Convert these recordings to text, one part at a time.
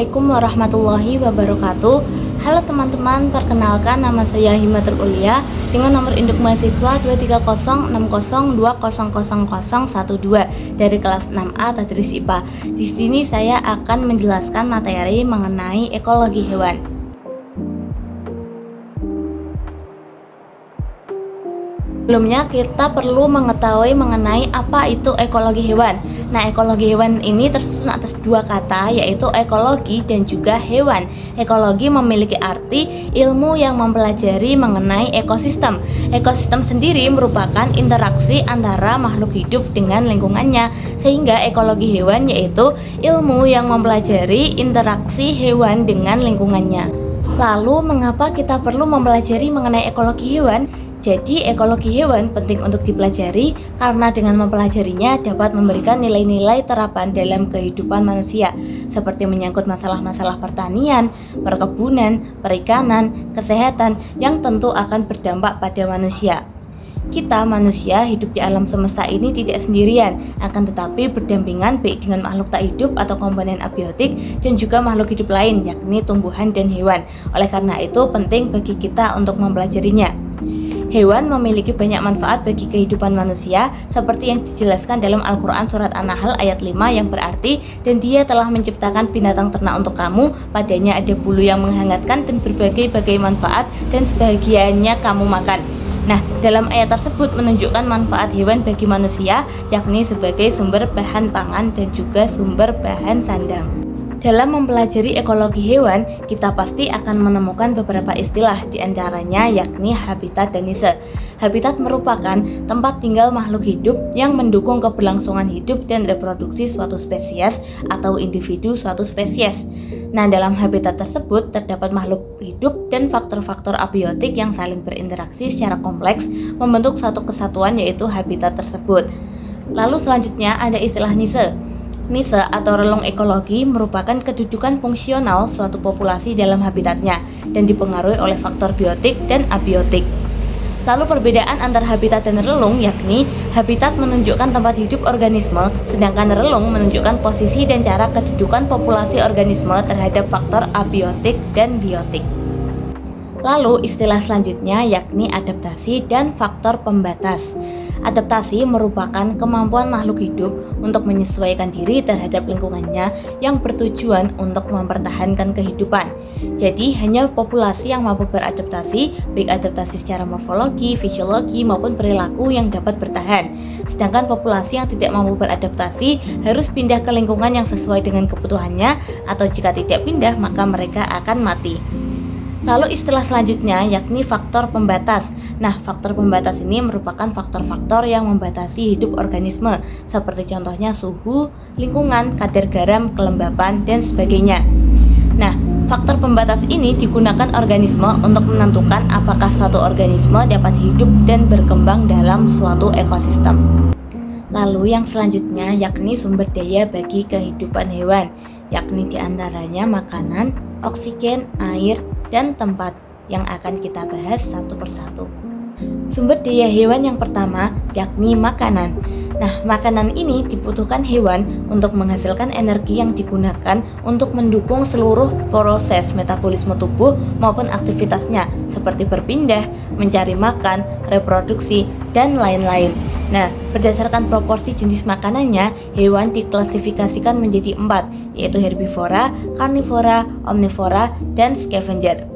Assalamualaikum warahmatullahi wabarakatuh. Halo teman-teman, perkenalkan nama saya Himatul Ulia dengan nomor induk mahasiswa 23060200012 dari kelas 6A Tadris IPA. Di sini saya akan menjelaskan materi mengenai ekologi hewan. Sebelumnya kita perlu mengetahui mengenai apa itu ekologi hewan. Nah, ekologi hewan ini tersusun atas dua kata, yaitu ekologi dan juga hewan. Ekologi memiliki arti ilmu yang mempelajari mengenai ekosistem. Ekosistem sendiri merupakan interaksi antara makhluk hidup dengan lingkungannya, sehingga ekologi hewan yaitu ilmu yang mempelajari interaksi hewan dengan lingkungannya. Lalu, mengapa kita perlu mempelajari mengenai ekologi hewan? Jadi ekologi hewan penting untuk dipelajari karena dengan mempelajarinya dapat memberikan nilai-nilai terapan dalam kehidupan manusia seperti menyangkut masalah-masalah pertanian, perkebunan, perikanan, kesehatan yang tentu akan berdampak pada manusia. Kita manusia hidup di alam semesta ini tidak sendirian, akan tetapi berdampingan baik dengan makhluk tak hidup atau komponen abiotik dan juga makhluk hidup lain yakni tumbuhan dan hewan. Oleh karena itu penting bagi kita untuk mempelajarinya. Hewan memiliki banyak manfaat bagi kehidupan manusia seperti yang dijelaskan dalam Al-Quran Surat An-Nahl ayat 5 yang berarti, dan dia telah menciptakan binatang ternak untuk kamu, padanya ada bulu yang menghangatkan dan berbagai-bagai manfaat dan sebagiannya kamu makan. Nah, dalam ayat tersebut menunjukkan manfaat hewan bagi manusia yakni sebagai sumber bahan pangan dan juga sumber bahan sandang. Dalam mempelajari ekologi hewan, kita pasti akan menemukan beberapa istilah, diantaranya yakni habitat dan niche. Habitat merupakan tempat tinggal makhluk hidup yang mendukung keberlangsungan hidup dan reproduksi suatu spesies atau individu suatu spesies. Nah, dalam habitat tersebut terdapat makhluk hidup dan faktor-faktor abiotik yang saling berinteraksi secara kompleks membentuk satu kesatuan yaitu habitat tersebut. Lalu selanjutnya ada istilah niche. Niche atau relung ekologi merupakan kedudukan fungsional suatu populasi dalam habitatnya dan dipengaruhi oleh faktor biotik dan abiotik. Lalu perbedaan antara habitat dan relung yakni habitat menunjukkan tempat hidup organisme, sedangkan relung menunjukkan posisi dan cara kedudukan populasi organisme terhadap faktor abiotik dan biotik. Lalu istilah selanjutnya yakni adaptasi dan faktor pembatas. Adaptasi merupakan kemampuan makhluk hidup untuk menyesuaikan diri terhadap lingkungannya yang bertujuan untuk mempertahankan kehidupan. Jadi hanya populasi yang mampu beradaptasi, baik adaptasi secara morfologi, fisiologi maupun perilaku yang dapat bertahan. Sedangkan populasi yang tidak mampu beradaptasi harus pindah ke lingkungan yang sesuai dengan kebutuhannya, atau jika tidak pindah maka mereka akan mati. Lalu istilah selanjutnya yakni faktor pembatas. Nah, faktor pembatas ini merupakan faktor-faktor yang membatasi hidup organisme, seperti contohnya suhu, lingkungan, kadar garam, kelembapan, dan sebagainya. Nah, faktor pembatas ini digunakan organisme untuk menentukan apakah suatu organisme dapat hidup dan berkembang dalam suatu ekosistem. Lalu yang selanjutnya yakni sumber daya bagi kehidupan hewan, yakni diantaranya makanan, oksigen, air, dan tempat yang akan kita bahas satu persatu. Sumber daya hewan yang pertama yakni makanan. Nah, makanan ini dibutuhkan hewan untuk menghasilkan energi yang digunakan untuk mendukung seluruh proses metabolisme tubuh maupun aktivitasnya seperti berpindah, mencari makan, reproduksi, dan lain-lain. Nah, berdasarkan proporsi jenis makanannya, hewan diklasifikasikan menjadi 4, yaitu herbivora, karnivora, omnivora, dan scavenger.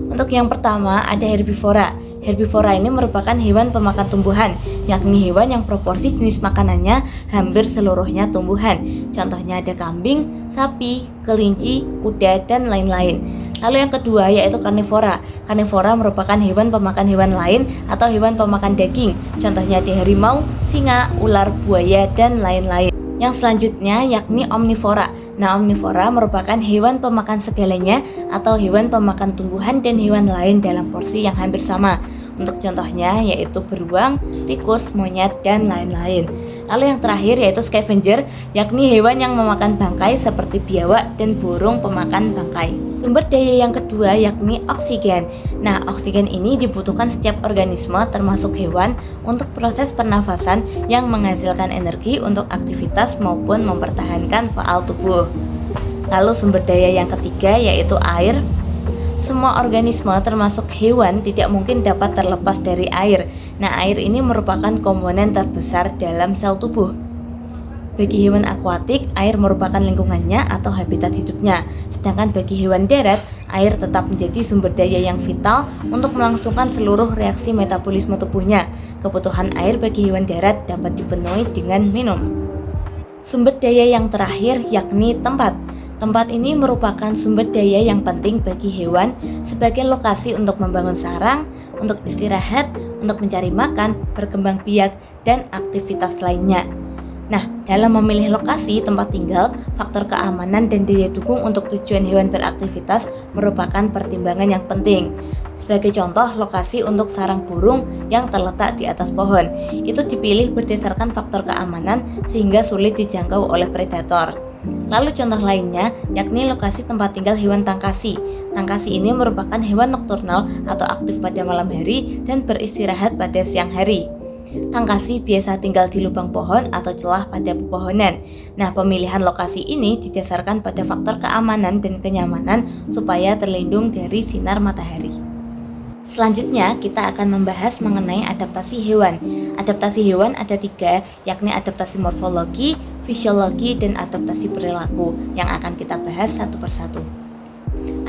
Untuk yang pertama ada herbivora. Herbivora ini merupakan hewan pemakan tumbuhan, yakni hewan yang proporsi jenis makanannya hampir seluruhnya tumbuhan. Contohnya ada kambing, sapi, kelinci, kuda, dan lain-lain. Lalu yang kedua yaitu karnivora. Karnivora merupakan hewan pemakan hewan lain atau hewan pemakan daging. Contohnya ada harimau, singa, ular, buaya, dan lain-lain. Yang selanjutnya yakni omnivora. Nah, omnivora merupakan hewan pemakan segalanya atau hewan pemakan tumbuhan dan hewan lain dalam porsi yang hampir sama. Untuk contohnya yaitu beruang, tikus, monyet, dan lain-lain. Lalu yang terakhir yaitu scavenger, yakni hewan yang memakan bangkai seperti biawak dan burung pemakan bangkai. Sumber daya yang kedua yakni oksigen. Nah, oksigen ini dibutuhkan setiap organisme termasuk hewan untuk proses pernafasan yang menghasilkan energi untuk aktivitas maupun mempertahankan faal tubuh. Lalu sumber daya yang ketiga yaitu air. Semua organisme termasuk hewan tidak mungkin dapat terlepas dari air. Nah, air ini merupakan komponen terbesar dalam sel tubuh. Bagi hewan akuatik, air merupakan lingkungannya atau habitat hidupnya. Sedangkan bagi hewan darat, air tetap menjadi sumber daya yang vital untuk melangsungkan seluruh reaksi metabolisme tubuhnya. Kebutuhan air bagi hewan darat dapat dipenuhi dengan minum. Sumber daya yang terakhir yakni tempat. Tempat ini merupakan sumber daya yang penting bagi hewan sebagai lokasi untuk membangun sarang, untuk istirahat, untuk mencari makan, berkembang biak, dan aktivitas lainnya. Nah, dalam memilih lokasi tempat tinggal, faktor keamanan dan daya dukung untuk tujuan hewan beraktivitas merupakan pertimbangan yang penting. Sebagai contoh, lokasi untuk sarang burung yang terletak di atas pohon itu dipilih berdasarkan faktor keamanan sehingga sulit dijangkau oleh predator. Lalu contoh lainnya yakni lokasi tempat tinggal hewan tangkasi. Tangkasi ini merupakan hewan nokturnal atau aktif pada malam hari dan beristirahat pada siang hari. Tangkasi biasa tinggal di lubang pohon atau celah pada pepohonan. Nah, pemilihan lokasi ini didasarkan pada faktor keamanan dan kenyamanan supaya terlindung dari sinar matahari. Selanjutnya, kita akan membahas mengenai adaptasi hewan. Adaptasi hewan ada 3, yakni adaptasi morfologi, fisiologi, dan adaptasi perilaku yang akan kita bahas satu persatu.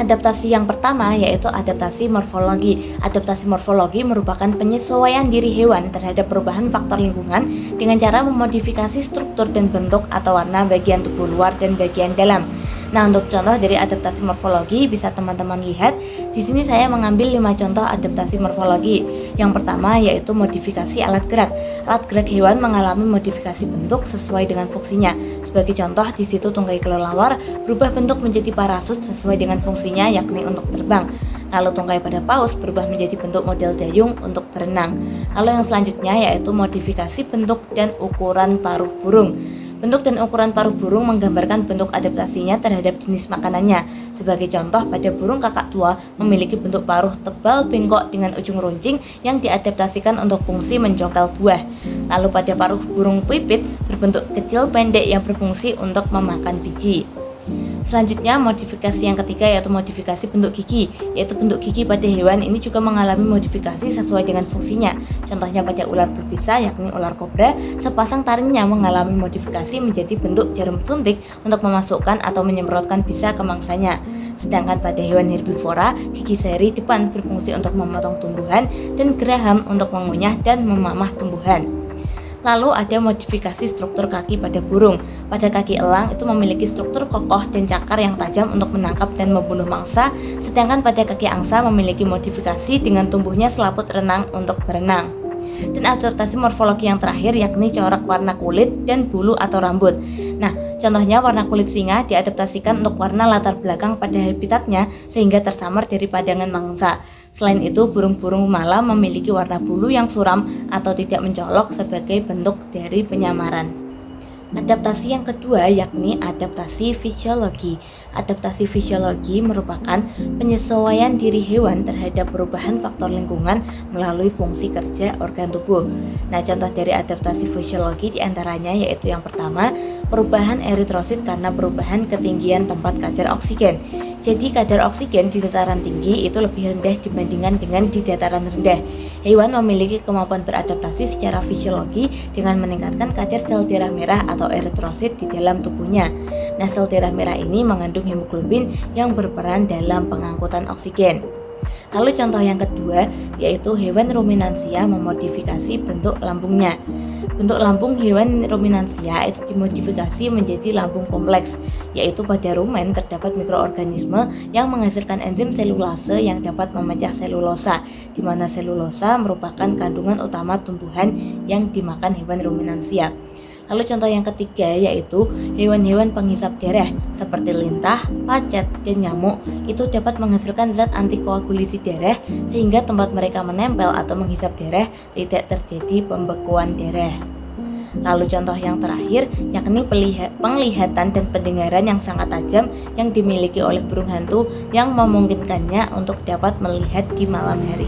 Adaptasi yang pertama yaitu adaptasi morfologi. Adaptasi morfologi merupakan penyesuaian diri hewan terhadap perubahan faktor lingkungan dengan cara memodifikasi struktur dan bentuk atau warna bagian tubuh luar dan bagian dalam. Nah, untuk contoh dari adaptasi morfologi bisa teman-teman lihat. Di sini saya mengambil 5 contoh adaptasi morfologi. Yang pertama yaitu modifikasi alat gerak. Alat gerak hewan mengalami modifikasi bentuk sesuai dengan fungsinya. Sebagai contoh, di situ tungkai kelelawar berubah bentuk menjadi parasut sesuai dengan fungsinya yakni untuk terbang. Lalu tungkai pada paus berubah menjadi bentuk model dayung untuk berenang. Lalu yang selanjutnya yaitu modifikasi bentuk dan ukuran paruh burung. Bentuk dan ukuran paruh burung menggambarkan bentuk adaptasinya terhadap jenis makanannya. Sebagai contoh, pada burung kakak tua memiliki bentuk paruh tebal bengkok dengan ujung runcing yang diadaptasikan untuk fungsi mencongkel buah. Lalu pada paruh burung pipit berbentuk kecil pendek yang berfungsi untuk memakan biji. Selanjutnya, modifikasi yang ketiga yaitu modifikasi bentuk gigi. Yaitu bentuk gigi pada hewan ini juga mengalami modifikasi sesuai dengan fungsinya. Contohnya pada ular berbisa yakni ular kobra, sepasang taringnya mengalami modifikasi menjadi bentuk jarum suntik untuk memasukkan atau menyemprotkan bisa ke mangsanya. Sedangkan pada hewan herbivora, gigi seri depan berfungsi untuk memotong tumbuhan dan geraham untuk mengunyah dan memamah tumbuhan. Lalu ada modifikasi struktur kaki pada burung. Pada kaki elang itu memiliki struktur kokoh dan cakar yang tajam untuk menangkap dan membunuh mangsa, sedangkan pada kaki angsa memiliki modifikasi dengan tumbuhnya selaput renang untuk berenang. Dan adaptasi morfologi yang terakhir yakni corak warna kulit dan bulu atau rambut. Nah, contohnya warna kulit singa diadaptasikan untuk warna latar belakang pada habitatnya sehingga tersamar dari pandangan mangsa. Selain itu, burung-burung malam memiliki warna bulu yang suram atau tidak mencolok sebagai bentuk dari penyamaran. Adaptasi yang kedua yakni adaptasi fisiologi. Adaptasi fisiologi merupakan penyesuaian diri hewan terhadap perubahan faktor lingkungan melalui fungsi kerja organ tubuh. Nah, contoh dari adaptasi fisiologi diantaranya yaitu yang pertama, perubahan eritrosit karena perubahan ketinggian tempat kadar oksigen. Jadi kadar oksigen di dataran tinggi itu lebih rendah dibandingkan dengan di dataran rendah. Hewan memiliki kemampuan beradaptasi secara fisiologi dengan meningkatkan kadar sel darah merah atau eritrosit di dalam tubuhnya. Nah, sel darah merah ini mengandung hemoglobin yang berperan dalam pengangkutan oksigen. Lalu contoh yang kedua yaitu hewan ruminansia memodifikasi bentuk lambungnya. Bentuk lambung hewan ruminansia itu dimodifikasi menjadi lambung kompleks, yaitu pada rumen terdapat mikroorganisme yang menghasilkan enzim selulase yang dapat memecah selulosa, di mana selulosa merupakan kandungan utama tumbuhan yang dimakan hewan ruminansia. Lalu contoh yang ketiga yaitu hewan-hewan penghisap darah seperti lintah, pacet, dan nyamuk itu dapat menghasilkan zat antikoagulasi darah sehingga tempat mereka menempel atau menghisap darah tidak terjadi pembekuan darah. Lalu contoh yang terakhir yakni penglihatan dan pendengaran yang sangat tajam yang dimiliki oleh burung hantu yang memungkinkannya untuk dapat melihat di malam hari.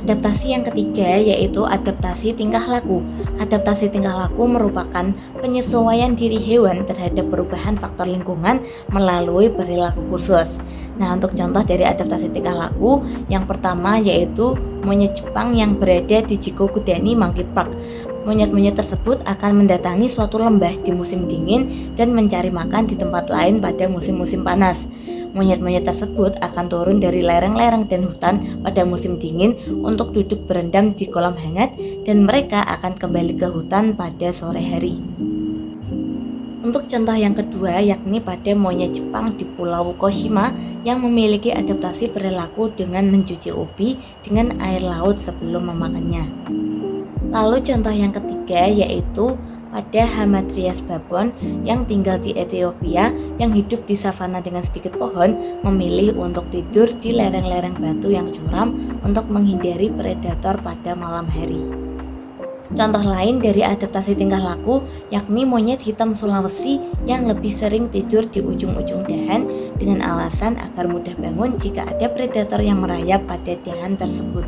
Adaptasi yang ketiga yaitu adaptasi tingkah laku. Adaptasi tingkah laku merupakan penyesuaian diri hewan terhadap perubahan faktor lingkungan melalui perilaku khusus. Nah, untuk contoh dari adaptasi tingkah laku, yang pertama yaitu monyet Jepang yang berada di Jikokudani Monkey Park. Monyet-monyet tersebut akan mendatangi suatu lembah di musim dingin dan mencari makan di tempat lain pada musim-musim panas. Monyet-monyet tersebut akan turun dari lereng-lereng dan hutan pada musim dingin untuk duduk berendam di kolam hangat, dan mereka akan kembali ke hutan pada sore hari. Untuk contoh yang kedua yakni pada monyet Jepang di Pulau Koshima yang memiliki adaptasi perilaku dengan mencuci ubi dengan air laut sebelum memakannya. Lalu contoh yang ketiga yaitu pada Hamadryas babon yang tinggal di Ethiopia yang hidup di savana dengan sedikit pohon, memilih untuk tidur di lereng-lereng batu yang curam untuk menghindari predator pada malam hari. Contoh lain dari adaptasi tingkah laku yakni monyet hitam Sulawesi yang lebih sering tidur di ujung-ujung dahan dengan alasan agar mudah bangun jika ada predator yang merayap pada dahan tersebut.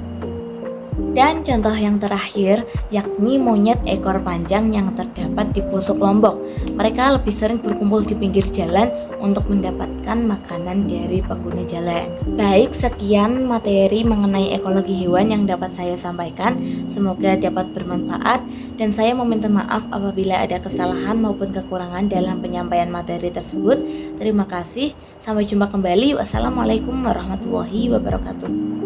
Dan contoh yang terakhir yakni monyet ekor panjang yang terdapat di pusuk Lombok. Mereka lebih sering berkumpul di pinggir jalan untuk mendapatkan makanan dari pengguna jalan. Baik, sekian materi mengenai ekologi hewan yang dapat saya sampaikan. Semoga dapat bermanfaat, dan saya meminta maaf apabila ada kesalahan maupun kekurangan dalam penyampaian materi tersebut. Terima kasih, sampai jumpa kembali. Wassalamualaikum warahmatullahi wabarakatuh.